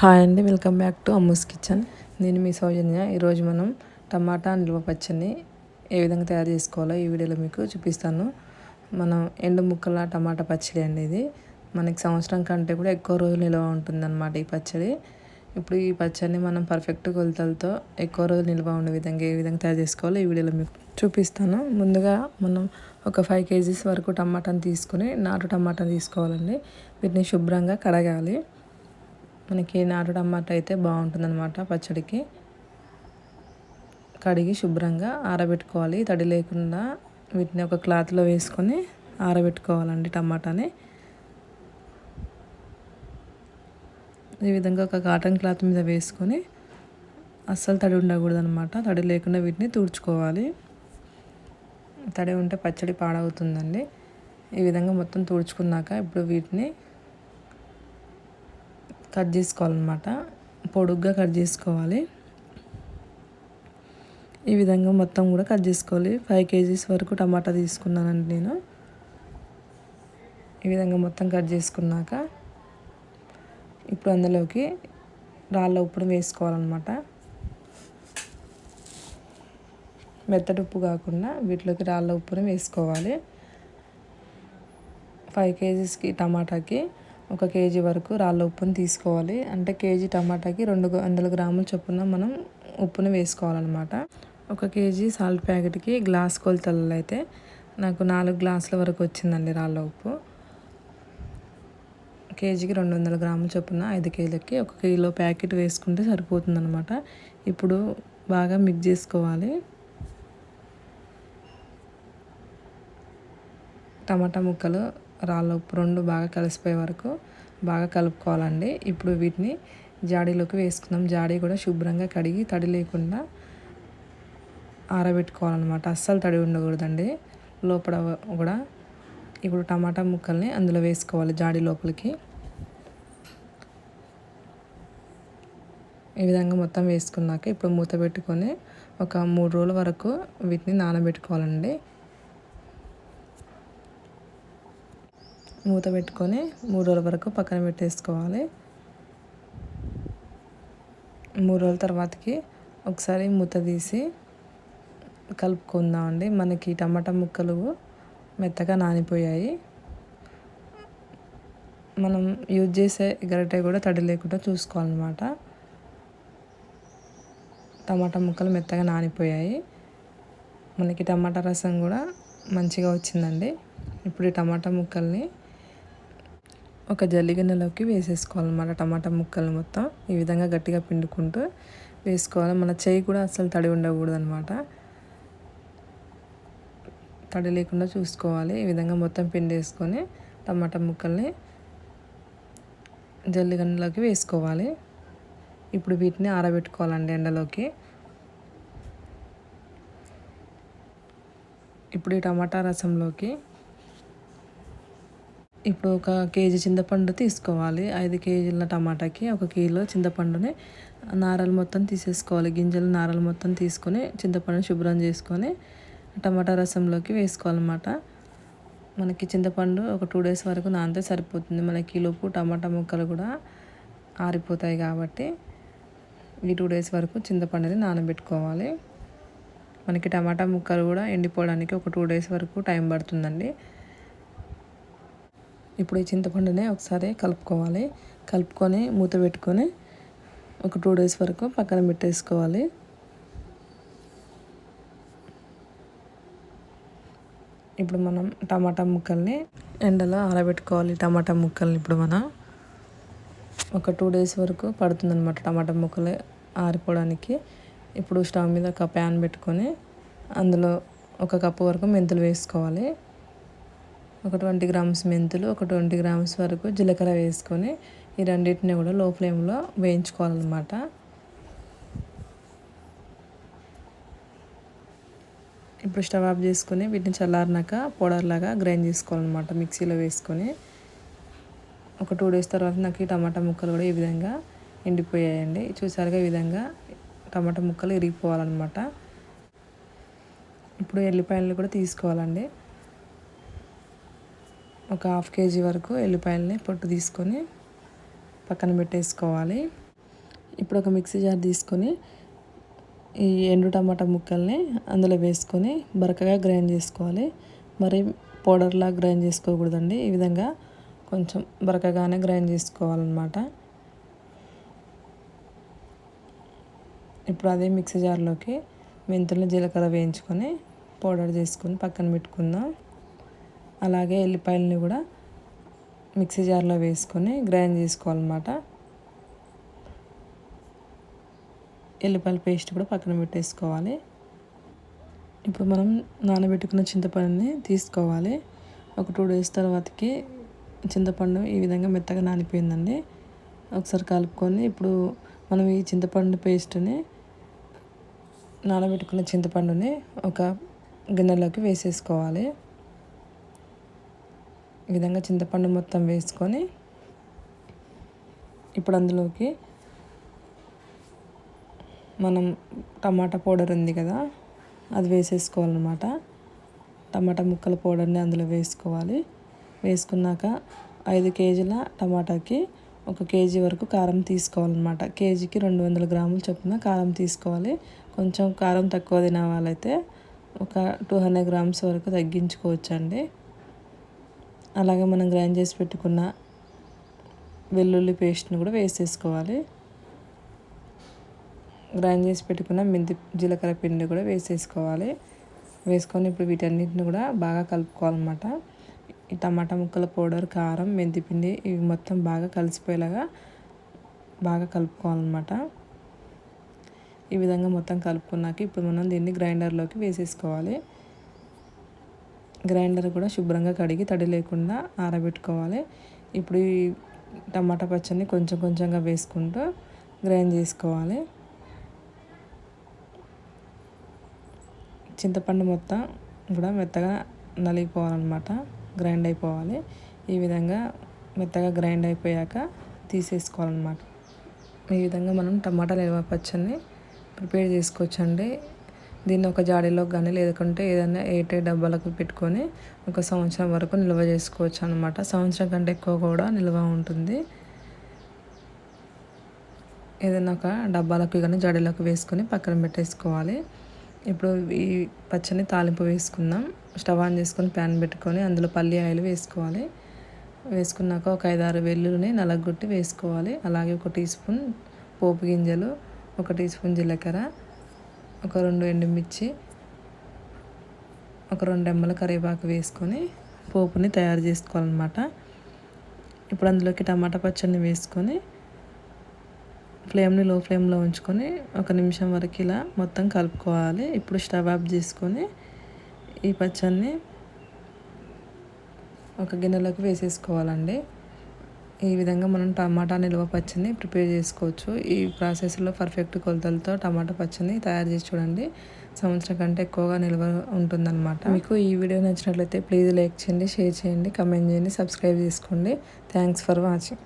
Hi అండి, welcome back to Ammu's kitchen. నేను మీ సౌజన్య. ఈరోజు మనం టమాటా నిల్వ పచ్చడిని ఏ విధంగా తయారు చేసుకోవాలో ఈ వీడియోలో మీకు చూపిస్తాను. మనం ఎండు ముక్కల టమాటా పచ్చడి అండి ఇది. మనకి సంవత్సరం కంటే కూడా ఎక్కువ రోజులు నిల్వ ఉంటుందన్నమాట ఈ పచ్చడి. ఇప్పుడు ఈ పచ్చడిని మనం పర్ఫెక్ట్ కొలతలతో ఎక్కువ రోజులు నిల్వ ఉండే విధంగా ఏ విధంగా తయారు చేసుకోవాలో ఈ వీడియోలో మీకు చూపిస్తాను. ముందుగా మనం ఒక 5 kgs వరకు టమాటాని తీసుకుని నాటు టమాటాని తీసుకోవాలండి. వీటిని శుభ్రంగా కడగాలి. మనకి నాటు టమాటా అయితే బాగుంటుందన్నమాట పచ్చడికి. కడిగి శుభ్రంగా ఆరబెట్టుకోవాలి. తడి లేకుండా వీటిని ఒక క్లాత్లో వేసుకొని ఆరబెట్టుకోవాలండి టమాటాని. ఈ విధంగా ఒక కాటన్ క్లాత్ మీద వేసుకొని అస్సలు తడి ఉండకూడదు అనమాట. తడి లేకుండా వీటిని తుడుచుకోవాలి. తడి ఉంటే పచ్చడి పాడవుతుందండి. ఈ విధంగా మొత్తం తుడుచుకున్నాక ఇప్పుడు వీటిని కట్ చేసుకోవాలన్నమాట. పొడుగ్గా కట్ చేసుకోవాలి. ఈ విధంగా మొత్తం కూడా కట్ చేసుకోవాలి. 5 kgs వరకు టమాటా తీసుకున్నానండి నేను. ఈ విధంగా మొత్తం కట్ చేసుకున్నాక ఇప్పుడు అందులోకి రాళ్ళ ఉప్పును వేసుకోవాలన్నమాట. మెత్తటి ఉప్పు కాకుండా వీటిలోకి రాళ్ళ ఉప్పును వేసుకోవాలి. 5 kgsకి టమాటాకి 1 kg వరకు రాళ్ళ ఉప్పుని తీసుకోవాలి. అంటే కేజీ టమాటాకి 200 గ్రాముల చొప్పున మనం ఉప్పుని వేసుకోవాలన్నమాట. 1 kg సాల్ట్ ప్యాకెట్కి గ్లాస్ కొలతలలో అయితే నాకు 4 గ్లాసుల వరకు వచ్చిందండి రాళ్ళ ఉప్పు. కేజీకి 200 గ్రాముల చొప్పున 5 kgకి 1 కిలో ప్యాకెట్ వేసుకుంటే సరిపోతుందన్నమాట. ఇప్పుడు బాగా మిక్స్ చేసుకోవాలి. టమాటా ముక్కలు రాళ్ళ ఉప్పు రెండు బాగా కలిసిపోయే వరకు బాగా కలుపుకోవాలండి. ఇప్పుడు వీటిని జాడీలోకి వేసుకుందాం. జాడీ కూడా శుభ్రంగా కడిగి తడి లేకుండా ఆరబెట్టుకోవాలన్నమాట. అస్సలు తడి ఉండకూడదండి లోపల కూడా. ఇప్పుడు టమాటా ముక్కల్ని అందులో వేసుకోవాలి జాడీ లోపలికి. ఈ విధంగా మొత్తం వేసుకున్నాక ఇప్పుడు మూత పెట్టుకొని ఒక 3 రోజుల వరకు వీటిని నానబెట్టుకోవాలండి. మూత పెట్టుకొని 3 రోజుల వరకు పక్కన పెట్టేసుకోవాలి. 3 రోజుల తర్వాతకి ఒకసారి మూత తీసి కలుపుకుందామండి. మనకి టమాటా ముక్కలు మెత్తగా నానిపోయాయి. మనం యూజ్ చేసే గరిటె కూడా తడి లేకుండా చూసుకోవాలన్నమాట. టమాటా ముక్కలు మెత్తగా నానిపోయాయి. మనకి టమాటా రసం కూడా మంచిగా వచ్చిందండి. ఇప్పుడు ఈ టమాటా ముక్కల్ని ఒక జల్లి గిన్నెలోకి వేసేసుకోవాలన్నమాట. టమాటా ముక్కలు మొత్తం ఈ విధంగా గట్టిగా పిండుకుంటూ వేసుకోవాలి. మన చేయి కూడా అస్సలు తడి ఉండకూడదు అనమాట. తడి లేకుండా చూసుకోవాలి. ఈ విధంగా మొత్తం పిండేసుకొని టమాటా ముక్కల్ని జల్లి గిన్నెలోకి వేసుకోవాలి. ఇప్పుడు వీటిని ఆరబెట్టుకోవాలండి ఎండలోకి. ఇప్పుడు ఈ టమాటా రసంలోకి ఇప్పుడు 1 kg చింతపండు తీసుకోవాలి. 5 kgల టమాటాకి 1 కిలో చింతపండుని నారలు మొత్తం తీసేసుకోవాలి. గింజలు నారలు మొత్తం తీసుకొని చింతపండుని శుభ్రం చేసుకొని టమాటా రసంలోకి వేసుకోవాలన్నమాట. మనకి చింతపండు ఒక 2 days వరకు నానితే సరిపోతుంది. మనకి లోపు టమాటా ముక్కలు కూడా ఆరిపోతాయి కాబట్టి ఈ 2 days వరకు చింతపండుని నానబెట్టుకోవాలి. మనకి టమాటా ముక్కలు కూడా ఎండిపోవడానికి ఒక 2 days వరకు టైం పడుతుందండి. ఇప్పుడు ఈ చింతపండుని ఒకసారి కలుపుకోవాలి. కలుపుకొని మూత పెట్టుకొని ఒక 2 days వరకు పక్కన పెట్టేసుకోవాలి. ఇప్పుడు మనం టమాటా ముక్కల్ని ఎండలో ఆరబెట్టుకోవాలి. టమాటా ముక్కల్ని ఇప్పుడు మనం ఒక 2 days వరకు పడుతుందన్నమాట టమాటా ముక్కలు ఆరిపోవడానికి. ఇప్పుడు స్టవ్ మీద ఒక ప్యాన్ పెట్టుకొని అందులో 1 కప్పు వరకు మెంతులు వేసుకోవాలి. ఒక 20 grams మెంతులు, ఒక 20 grams వరకు జీలకర్ర వేసుకొని ఈ రెండింటిని కూడా లో ఫ్లేమ్లో వేయించుకోవాలన్నమాట. ఇప్పుడు స్టవ్ ఆఫ్ చేసుకొని వీటిని చల్లారినాక పౌడర్ లాగా గ్రైండ్ చేసుకోవాలన్నమాట మిక్సీలో వేసుకొని. ఒక 2 days తర్వాత నాకు ఈ టమాటా ముక్కలు కూడా ఈ విధంగా ఎండిపోయాయండి. చూసారుగా ఈ విధంగా టమాటా ముక్కలు ఇరిగిపోవాలన్నమాట. ఇప్పుడు ఎల్లిపాయలు కూడా తీసుకోవాలండి. ఒక 1/2 kg వరకు ఎల్లిపాయలని పొట్టు తీసుకొని పక్కన పెట్టేసుకోవాలి. ఇప్పుడు ఒక మిక్సీ జార్ తీసుకొని ఈ ఎండు టమాటా ముక్కల్ని అందులో వేసుకొని బరకగా గ్రైండ్ చేసుకోవాలి. మరి పౌడర్లా గ్రైండ్ చేసుకోకూడదండి. ఈ విధంగా కొంచెం బరకగానే గ్రైండ్ చేసుకోవాలన్నమాట. ఇప్పుడు అదే మిక్సీ జార్లోకి మెంతులు జీలకర్ర వేయించుకొని పౌడర్ చేసుకొని పక్కన పెట్టుకుందాం. అలాగే ఎల్లిపాయలని కూడా మిక్సీ జార్లో వేసుకొని గ్రైండ్ చేసుకోవాలన్నమాట. ఎల్లిపాయల పేస్ట్ కూడా పక్కన పెట్టేసుకోవాలి. ఇప్పుడు మనం నానబెట్టుకున్న చింతపండుని తీసుకోవాలి. ఒక 2 days తర్వాతకి చింతపండు ఈ విధంగా మెత్తగా నానిపోయిందండి. ఒకసారి కలుపుకొని ఇప్పుడు మనం ఈ చింతపండు పేస్ట్ని నానబెట్టుకున్న చింతపండుని ఒక గిన్నెలోకి వేసేసుకోవాలి. ఈ విధంగా చింతపండు మొత్తం వేసుకొని ఇప్పుడు అందులోకి మనం టమాటా పౌడర్ ఉంది కదా, అది వేసేసుకోవాలన్నమాట. టమాటా ముక్కల పౌడర్ని అందులో వేసుకోవాలి. వేసుకున్నాక 5 kgల టమాటాకి 1 kg వరకు కారం తీసుకోవాలన్నమాట. కేజీకి 200 గ్రాముల చొప్పున కారం తీసుకోవాలి. కొంచెం కారం తక్కువ తినే వాళ్ళైతే ఒక 200 grams వరకు తగ్గించుకోవచ్చండి. అలాగే మనం గ్రైండ్ చేసి పెట్టుకున్న వెల్లుల్లి పేస్ట్ని కూడా వేసేసుకోవాలి. గ్రైండ్ చేసి పెట్టుకున్న మెంతి జీలకర్ర పిండి కూడా వేసేసుకోవాలి. వేసుకొని ఇప్పుడు వీటన్నిటిని కూడా బాగా కలుపుకోవాలన్నమాట. ఈ టమాటా ముక్కల పౌడర్, కారం, మెంతి పిండి ఇవి మొత్తం బాగా కలిసిపోయేలాగా బాగా కలుపుకోవాలన్నమాట. ఈ విధంగా మొత్తం కలుపుకున్నాక ఇప్పుడు మనం దీన్ని గ్రైండర్లోకి వేసేసుకోవాలి. గ్రైండర్ కూడా శుభ్రంగా కడిగి తడి లేకుండా ఆరబెట్టుకోవాలి. ఇప్పుడు ఈ టమాటా పచ్చడిని కొంచెం కొంచెంగా వేసుకుంటూ గ్రైండ్ చేసుకోవాలి. చింతపండు మొత్తం కూడా మెత్తగా నలిగిపోవాలన్నమాట, గ్రైండ్ అయిపోవాలి. ఈ విధంగా మెత్తగా గ్రైండ్ అయిపోయాక తీసేసుకోవాలన్నమాట. ఈ విధంగా మనం టమాటా నిల్వ పచ్చడిని ప్రిపేర్ చేసుకోవచ్చండి. దీన్ని ఒక జాడీలో కానీ లేదంటే ఏదైనా ఎయిర్టైట్ డబ్బాలకు పెట్టుకొని 1 సంవత్సరం వరకు నిల్వ చేసుకోవచ్చు అనమాట. సంవత్సరం కంటే ఎక్కువ కూడా నిల్వ ఉంటుంది. ఏదైనా ఒక డబ్బాలకు కానీ జాడీలకు వేసుకొని పక్కన పెట్టేసుకోవాలి. ఇప్పుడు ఈ పచ్చడిని తాలింపు వేసుకుందాం. స్టవ్ ఆన్ చేసుకొని ప్యాన్ పెట్టుకొని అందులో పల్లి ఆయిల్ వేసుకోవాలి. వేసుకున్నాక ఒక 5-6 వెల్లుల్లిని నలగొట్టి వేసుకోవాలి. అలాగే 1 టీ స్పూన్ పోపు గింజలు, 1 టీ స్పూన్ జీలకర్ర, ఒక 2 ఎండుమిర్చి, ఒక 2 రెమ్మల కరివేపాకు వేసుకొని పోపుని తయారు చేసుకోవాలన్నమాట. ఇప్పుడు అందులోకి టమాటా పచ్చడిని వేసుకొని ఫ్లేమ్ని లో ఫ్లేమ్లో ఉంచుకొని 1 నిమిషం వరకు ఇలా మొత్తం కలుపుకోవాలి. ఇప్పుడు స్టవ్ ఆఫ్ చేసుకొని ఈ పచ్చడిని ఒక గిన్నెలోకి వేసేసుకోవాలండి. ఈ విధంగా మనం టమాటా నిల్వ పచ్చడిని ప్రిపేర్ చేసుకోవచ్చు. ఈ ప్రాసెస్లో పర్ఫెక్ట్ కొలతలతో టమాటా పచ్చడిని తయారు చేసి చూడండి. సంవత్సరం కంటే ఎక్కువగా నిల్వ ఉంటుందన్నమాట. మీకు ఈ వీడియో నచ్చినట్లయితే ప్లీజ్ లైక్ చేయండి, షేర్ చేయండి, కమెంట్ చేయండి, సబ్స్క్రైబ్ చేసుకోండి. Thanks for watching.